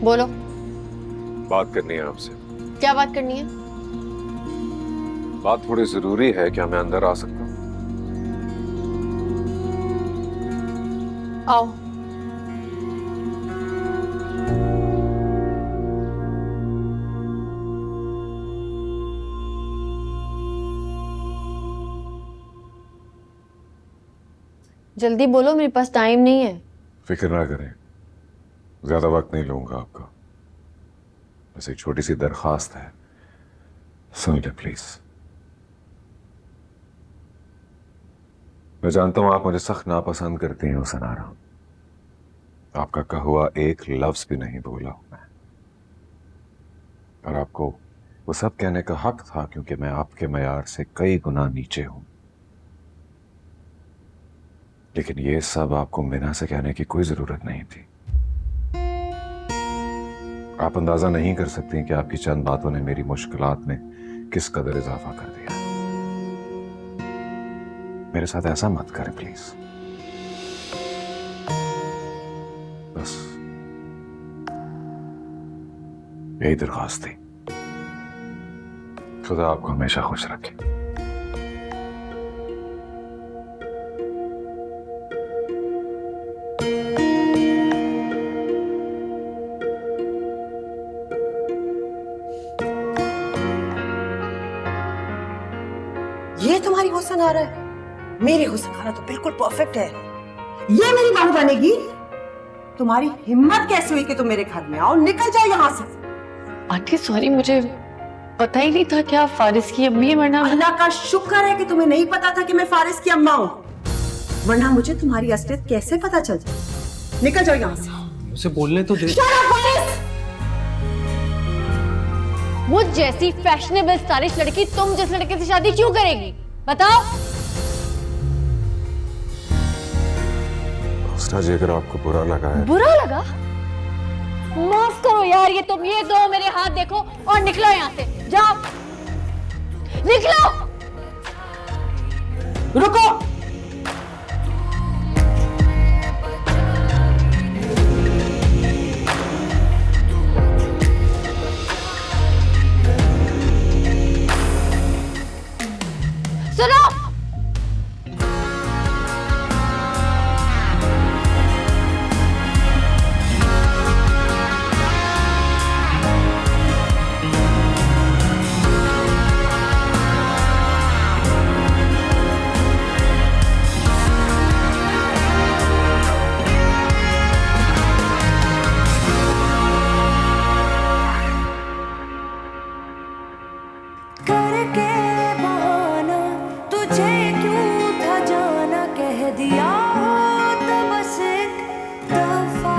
बोलो। बात करनी है आपसे। क्या बात करनी है? बात थोड़ी जरूरी है, क्या मैं अंदर आ सकता हूँ? आओ। जल्दी बोलो, मेरे पास टाइम नहीं है। फिक्र ना करें, ज्यादा वक्त नहीं लूंगा आपका। बस एक छोटी सी दरखास्त है, सुन ले प्लीज। मैं जानता हूं आप मुझे सख्त नापसंद करती हैं सनारा। आपका कहा हुआ एक लफ्ज भी नहीं बोला हूं मैं, और आपको वो सब कहने का हक था क्योंकि मैं आपके मयार से कई गुना नीचे हूं। लेकिन ये सब आपको मिना से कहने की कोई जरूरत नहीं थी। आप अंदाजा नहीं कर सकती कि आपकी चंद बातों ने मेरी मुश्किलात में किस कदर इजाफा कर दिया। मेरे साथ ऐसा मत करें प्लीज। बस यही दरख्वास्त थी। खुदा आपको हमेशा खुश रखे। ये तुम्हारी हुस्न आ रहा है? मेरी हुस्न आ रहा तो बिल्कुल परफेक्ट है। ये मेरी बहू बनेगी? तुम्हारी हिम्मत कैसे हुई कि तुम मेरे घर में आओ? निकल जाओ यहाँ से। आंटी सॉरी, मुझे पता ही नहीं था कि आप फारिस की अम्मी है, वरना अल्लाह का शुक्र है कि तुम्हें नहीं पता था कि मैं फारिस की अम्मा हूँ, वरना मुझे तुम्हारी असलियत कैसे पता चल जाए। निकल जाओ यहाँ से। उसे बोलने तो दे। Shut up, Faris! वो जैसी फैशनेबल स्टाइलिश लड़की तुम जिस लड़के से शादी क्यों करेगी? बताओ। उस्ताद जी, अगर आपको बुरा लगा है। बुरा लगा? माफ करो यार, ये तुम ये दो मेरे हाथ देखो और निकलो यहाँ से। जाओ, निकलो। रुको। सुनो, करके बहाना तुझे क्यों था जाना, कह दिया तो बस एक दफा।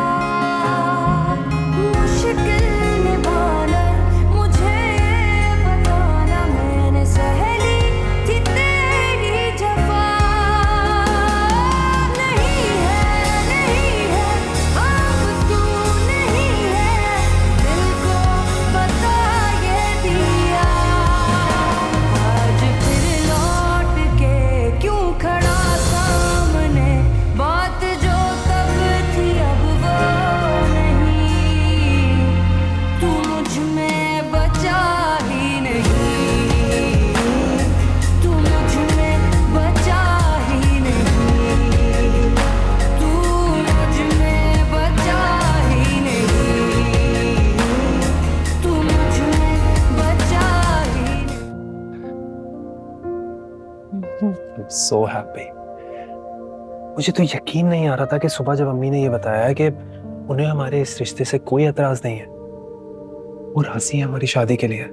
मुश्किल निभाना मुझे बताना, मैंने सहेली थी तेरी जफा। नहीं है अब तू नहीं है, दिल को बता ये दिया। आज फिर लौट के क्यों खड़ा सामने, बात जो तब थी अब वो नहीं। तू मुझ में बचा ही नहीं, तू मुझ में बचा ही नहीं, तू मुझ में बचा ही नहीं, तू मुझ में बचा ही नहीं। So happy. मुझे तो यकीन नहीं आ रहा था कि सुबह जब अम्मी ने ये बताया कि उन्हें हमारे इस रिश्ते से कोई एतराज नहीं है और हंसी है हमारी शादी के लिए।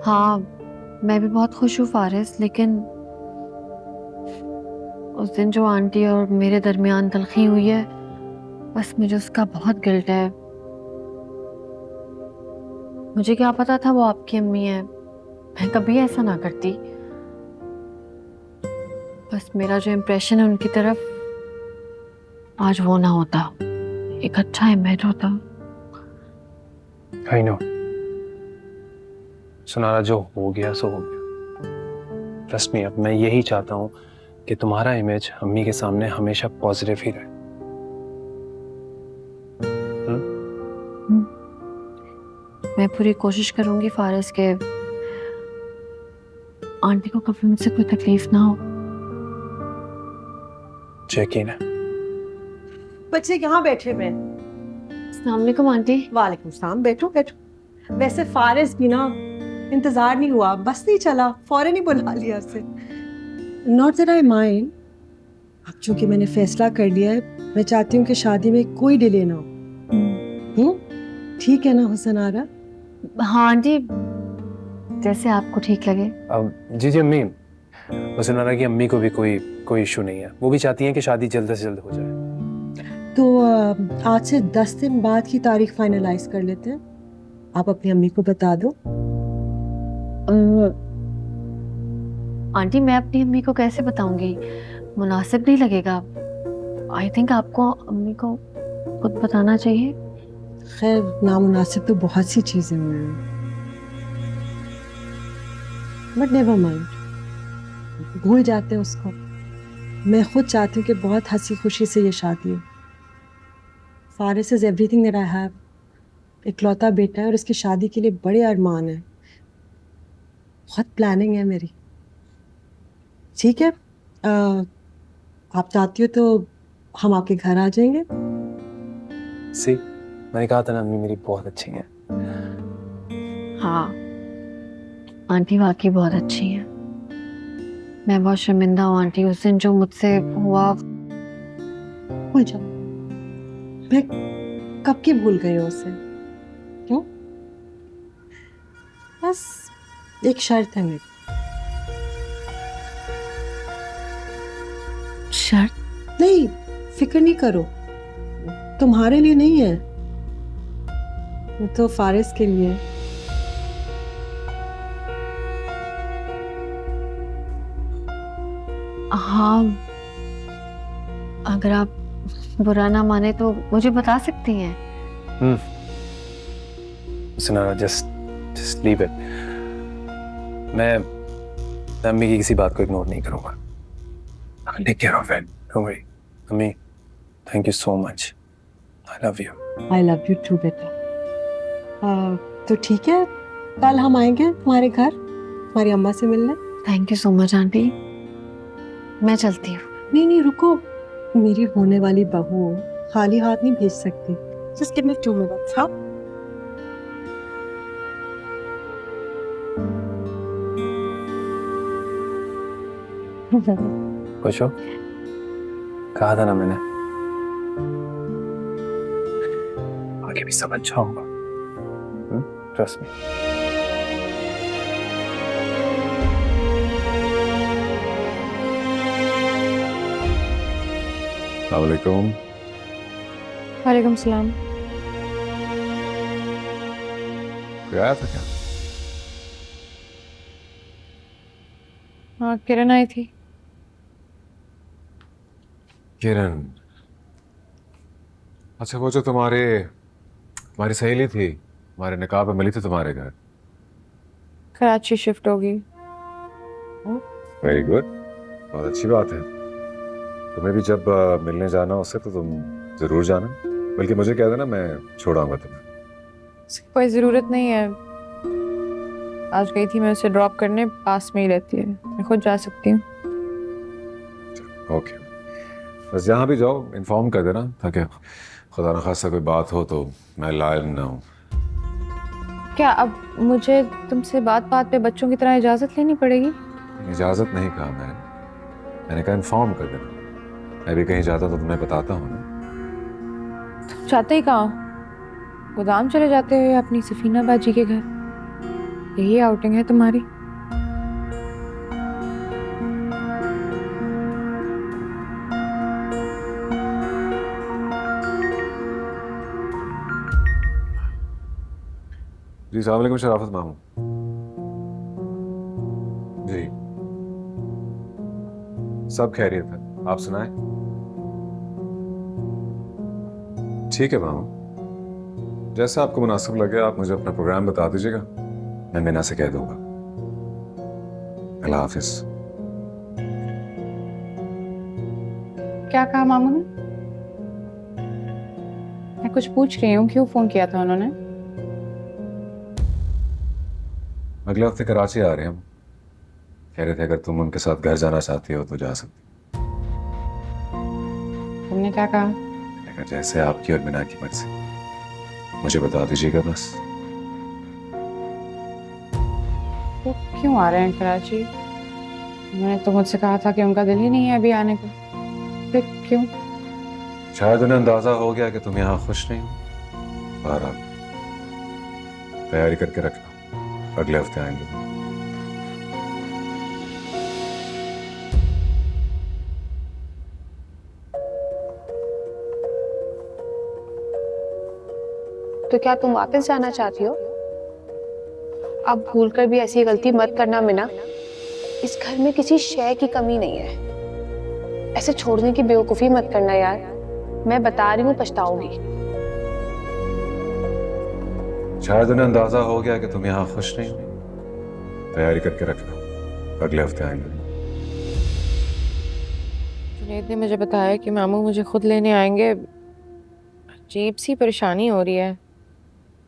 हाँ मैं भी बहुत खुश हूँ फारिस, लेकिन उस दिन जो आंटी और मेरे दरमियान तलखी हुई है, बस मुझे उसका बहुत गिल्ट है। मुझे क्या पता था वो आपकी अम्मी है, मैं कभी ऐसा ना करती। बस मेरा जो इम्प्रेशन है उनकी तरफ, आज वो ना होता, एक अच्छा इमेज होता। आई नो सुनारा, जो हो गया सो हो गया। ट्रस्ट मी, अब मैं यही चाहता हूँ कि तुम्हारा इमेज अम्मी के सामने हमेशा पॉजिटिव ही रहे। मैं पूरी कोशिश करूंगी फारिस के आंटी को कभी मुझसे कोई तकलीफ ना हो। यकीन है। बच्चे यहाँ बैठे हुए हैं। अस्सलाम वालेकुम आंटी। वालेकुम सलाम, बैठो बैठो। वैसे फारिस भी ना इंतजार नहीं हुआ, बस नहीं चला, फौरन ही बुला लिया उसे। नॉट दैट आई माइंड, अब चूंकि मैंने फैसला कर लिया है, मैं चाहती हूँ कि शादी में कोई डिले ना हो। ठीक है ना हुसन आरा? हाँ आंटी, जैसे आपको ठीक लगे। अब जी अम्मी, वसुनारा की अम्मी को भी कोई इशू नहीं है। वो भी चाहती हैं कि शादी जल्द से जल्द हो जाए। तो आज से 10 दिन बाद की तारीख फाइनलाइज कर लेते हैं। आप अपनी अम्मी को बता दो। आंटी मैं अपनी अम्मी को कैसे बताऊंगी, मुनासिब नहीं लगेगा। आई थिंक आपको अम्मी को खुद बताना चाहिए। खैर, नामुनासिब तो बहुत सी चीजें हुई हैं, बट नेवर माइंड, भूल जाते हैं उसको। मैं खुद चाहती हूँ कि बहुत हंसी खुशी से ये शादी हो। Faris is everything that I have. इकलौता बेटा है और इसकी शादी के लिए बड़े अरमान है। बहुत प्लानिंग है मेरी। ठीक है, आप चाहती हो तो हम आपके घर आ जाएंगे। सी, मैंने कहा था ना अम्मी मेरी बहुत अच्छी है। हाँ आंटी वाकई बहुत अच्छी है। मैं बहुत शर्मिंदा हूँ आंटी, उस दिन जो मुझसे हुआ। भूल जाओ, मैं कब की भूल गई हूँ उसे। क्यों? बस एक शर्त है मेरी। शर्त? नहीं, फिक्र नहीं करो, तुम्हारे लिए नहीं है, वो तो फारिस के लिए। हाँ, अगर आप बुरा ना माने तो मुझे बता सकती हैं। वसुनारा, जस्ट लीव इट। मैं अम्मी की किसी बात को इग्नोर नहीं करूंगा। I'll take care of it. Don't worry. अम्मी, thank you so much. I love you. I love you too बेटा। तो ठीक है, कल हम आएंगे तुम्हारे घर तुम्हारी अम्मा से मिलने। Thank you so much aunty, मैं चलती हूँ। नहीं नहीं, रुको, मेरी होने वाली बहू हो, खाली हाथ नहीं भेज सकती। Just give me 2 minutes. हाँ, खुश हो? कहा था ना मैंने, आगे भी समझ जाऊंगा। Trust me. वालेकुम। वालेकुम सलाम। कोई आया था क्या? हाँ, किरण आई थी। किरण? अच्छा, वो जो तुम्हारी सहेली थी, तुम्हारे निकाह पे मिली थी तुम्हारे घर। कराची शिफ्ट होगी। वेरी गुड, बहुत अच्छी बात है। तुम्हें भी जब मिलने जाना उससे तो तुम जरूर जाना, बल्कि मुझे कह देना, मैं छोड़ाऊंगा तुम्हें। इसकी कोई ज़रूरत नहीं है। आज गई थी मैं उसे ड्रॉप करने, पास में ही रहती है, मैं खुद जा सकती हूँ। ओके, बस जहाँ भी जाओ इन्फॉर्म कर देना, ताकि खुदा न खास्ता कोई बात हो तो मैं लायल ना हूँ। क्या अब मुझे तुमसे बात पे बच्चों की तरह इजाज़त लेनी पड़ेगी? इजाज़त नहीं कहा मैंने कहा इन्फॉर्म कर देना। मैं भी कहीं जाता तो तुम्हें बताता हूँ ना। तुम जाते ही कहाँ? गोदाम चले जाते हो या अपनी सफीना बाजी के घर? यही आउटिंग है तुम्हारी? जी अस्सलाम वालेकुम, शराफत मामू। जी सब खैरियत है, आप सुनाएं? ठीक है मामू, जैसा आपको मुनासिब लगे आप मुझे अपना प्रोग्राम बता दीजिएगा, मैं मीना से कह दूंगा। अल्लाह हाफिज। क्या कहा मामू ने? मैं कुछ पूछ रही हूँ, क्यों फोन किया था उन्होंने? अगले हफ्ते कराची आ रहे हैं हम। कह रहे थे अगर तुम उनके साथ घर जाना चाहती हो तो जा सकती तुमने क्या कहा? मैंने कहा जैसे आपकी और मीना की मर्जी, मुझे बता दीजिएगा बस। वो क्यों आ रहे हैं कराची? उन्होंने तो मुझसे कहा था कि उनका दिल ही नहीं है अभी आने को। फिर क्यों? शायद उन्हें अंदाजा हो गया कि तुम यहाँ खुश नहीं हो। बहरहाल तैयारी करके रखना, अगले हफ्ते आएंगे। तो क्या तुम वापस जाना चाहती हो? अब भूलकर भी ऐसी गलती मत करना मीना। इस घर में किसी शय की कमी नहीं है। ऐसे छोड़ने की बेवकूफी मत करना यार। मैं बता रही हूँ पछताओगी। शायद उन्हें अंदाजा हो गया कि तुम यहाँ खुश नहीं हो। तैयारी करके रखना, अगले हफ्ते आएंगे। जुनैद ने मुझे बताया कि मामू मुझे खुद लेने आएंगे। अजीब सी परेशानी हो रही है,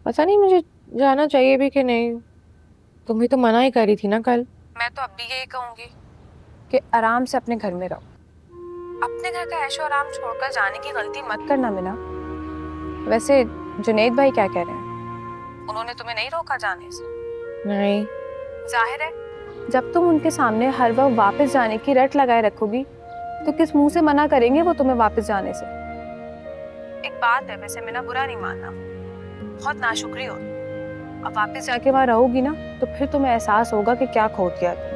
पता नहीं मुझे जाना चाहिए भी कि नहीं। तुम भी तो मना ही करी थी ना कल। मैं तो अब भी यही कहूंगी कि आराम से अपने घर में रहो। अपने घर का ऐशो आराम छोड़कर जाने की गलती मत करना मीना। वैसे जुनैद भाई क्या कह रहे हैं? उन्होंने तुम्हें नहीं रोका जाने से? नहीं। जाहिर है जब तुम उनके सामने हर वक्त वापस जाने की रट लगाए रखोगी तो किस मुंह से मना करेंगे वो तुम्हें वापस जाने से। एक बात है वैसे मीना, बुरा नहीं मानना, बहुत नाशुक्री हो। अब वापस जाके वहां रहोगी ना तो फिर तुम्हें एहसास होगा कि क्या खो दिया तुमने।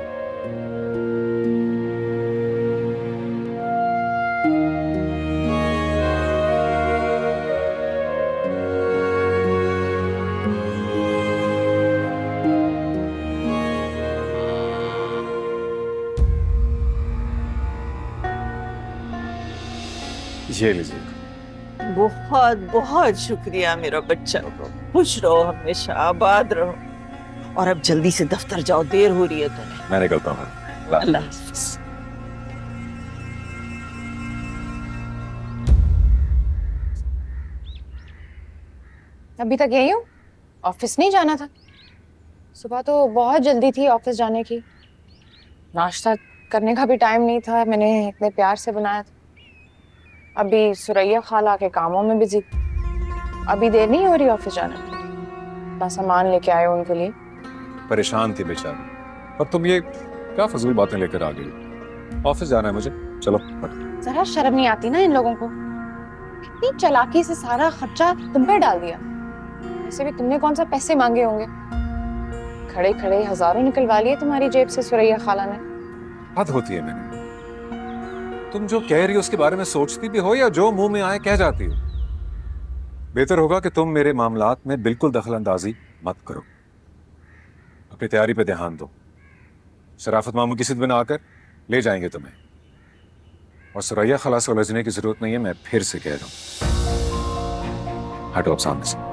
ये लीजिए। बहुत बहुत शुक्रिया मेरा बच्चा। खुश रहो, हमेशा आबाद रहो। और अब जल्दी से दफ्तर जाओ, देर हो रही है तुम्हें। मैं निकलता हूँ। अल्लाह हाफिज। अभी तक यही हूँ, ऑफिस नहीं जाना था। सुबह तो बहुत जल्दी थी ऑफिस जाने की। नाश्ता करने का भी टाइम नहीं था, मैंने इतने प्यार से बनाया था। अभी सुरैया खाला के कामों में बिजी। अभी देर नहीं हो रही ऑफिस जाने में। इतना सामान लेके आए हो उनके लिए। परेशान थी बेचारी, और तुम ये क्या फजूल बातें लेकर आ गई। ऑफिस जाना है मुझे, चलो। जरा शर्म नहीं आती ना इन लोगों को? कितनी चालाकी से सारा खर्चा तुम पे डाल दिया। वैसे भी तुमने कौन सा पैसे मांगे होंगे? खड़े खड़े हजारों निकलवा लिए तुम्हारी जेब से सुरैया खाला ने। हद होती है। मैंने तुम जो कह रही हो उसके बारे में सोचती भी हो या जो मुंह में आए कह जाती हो? बेहतर होगा कि तुम मेरे मामलात में बिल्कुल दखल अंदाजी मत करो। अपनी तैयारी पे ध्यान दो। शराफत मामू की सिद्ध में आकर ले जाएंगे तुम्हें। और सुरैया खाला से उलझने की जरूरत नहीं है, मैं फिर से कह रहा हूं। हटो अब सामने से।